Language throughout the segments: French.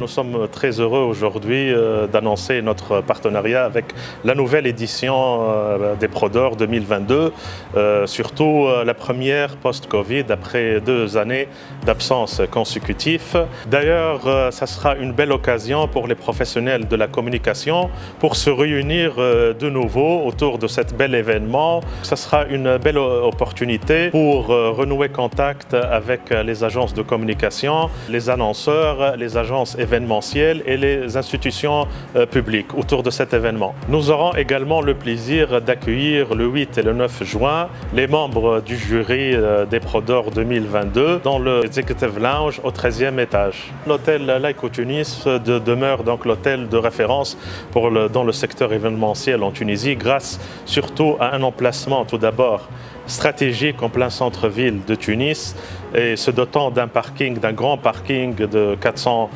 nous sommes très heureux aujourd'hui d'annoncer notre partenariat avec la nouvelle édition des Prodor 2022, surtout la première post-Covid après 2 années d'absence consécutive. D'ailleurs, ça sera une belle occasion pour les professionnels de la communication pour se réunir de nouveau autour de cet bel événement. Ça sera une belle opportunité pour renouer contact avec les agences de communication, les annonceurs, les agences événementielles et les institutions publiques autour de cet événement. Nous aurons également le plaisir d'accueillir le 8 et le 9 juin les membres du jury des Prodor 2022 dans le Executive Lounge au 13e étage. L'hôtel Laïco Tunis demeure donc l'hôtel de référence dans le secteur événementiel en Tunisie grâce surtout à un emplacement tout d'abord stratégique en plein centre-ville de Tunis et se dotant d'un grand parking de 400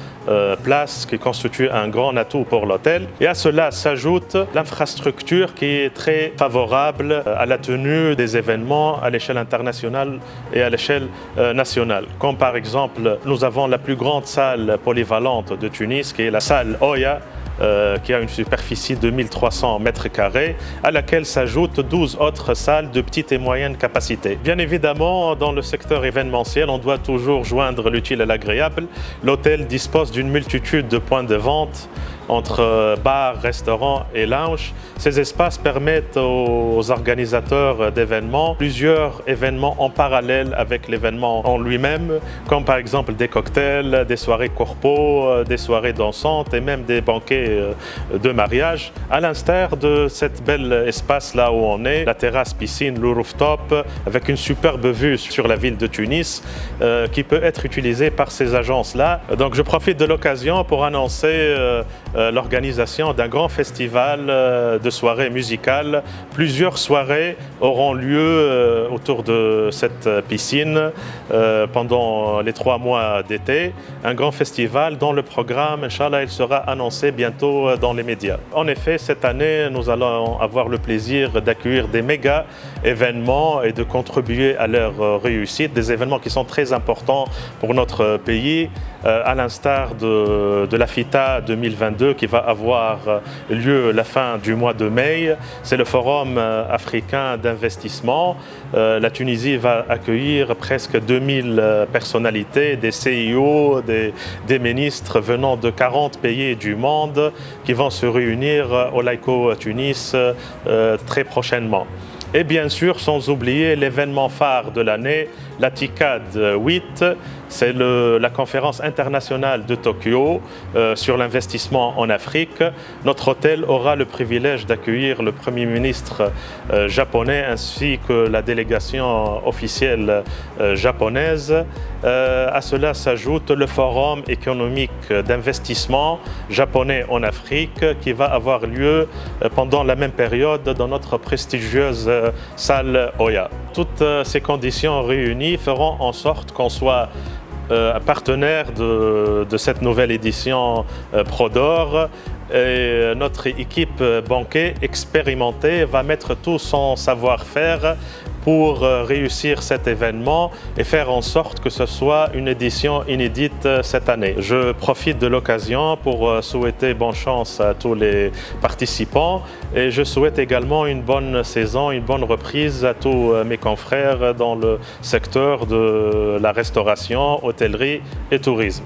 places qui constitue un grand atout pour l'hôtel. Et à cela s'ajoute l'infrastructure qui est très favorable à la tenue des événements à l'échelle internationale et à l'échelle nationale. Comme par exemple, nous avons la plus grande salle polyvalente de Tunis qui est la salle Oya, qui a une superficie de 1300 mètres carrés, à laquelle s'ajoutent 12 autres salles de petite et moyenne capacité. Bien évidemment, dans le secteur événementiel, on doit toujours joindre l'utile à l'agréable. L'hôtel dispose d'une multitude de points de vente entre bars, restaurants et lounges. Ces espaces permettent aux organisateurs d'événements plusieurs événements en parallèle avec l'événement en lui-même, comme par exemple des cocktails, des soirées corpo, des soirées dansantes et même des banquets de mariage. À l'instar de cet bel espace là où on est, la terrasse piscine, le rooftop, avec une superbe vue sur la ville de Tunis qui peut être utilisée par ces agences-là. Donc je profite de l'occasion pour annoncer l'organisation d'un grand festival de soirées musicales. Plusieurs soirées auront lieu autour de cette piscine pendant les 3 mois d'été. Un grand festival dont le programme, Inch'Allah, il sera annoncé bientôt dans les médias. En effet, cette année, nous allons avoir le plaisir d'accueillir des méga événements et de contribuer à leur réussite, des événements qui sont très importants pour notre pays, à l'instar de la FITA 2022 qui va avoir lieu la fin du mois de mai. C'est le Forum africain d'investissement. La Tunisie va accueillir presque 2000 personnalités, des CIO, des ministres venant de 40 pays du monde qui vont se réunir au Laïco Tunis très prochainement. Et bien sûr, sans oublier l'événement phare de l'année, la TICAD 8, c'est la conférence internationale de Tokyo sur l'investissement en Afrique. Notre hôtel aura le privilège d'accueillir le Premier ministre japonais ainsi que la délégation officielle japonaise. À cela s'ajoute le Forum économique d'investissement japonais en Afrique qui va avoir lieu pendant la même période dans notre prestigieuse salle Oya. Toutes ces conditions réunies feront en sorte qu'on soit partenaire de cette nouvelle édition Prodor. Et notre équipe banquée expérimentée va mettre tout son savoir-faire pour réussir cet événement et faire en sorte que ce soit une édition inédite cette année. Je profite de l'occasion pour souhaiter bonne chance à tous les participants et je souhaite également une bonne saison, une bonne reprise à tous mes confrères dans le secteur de la restauration, hôtellerie et tourisme.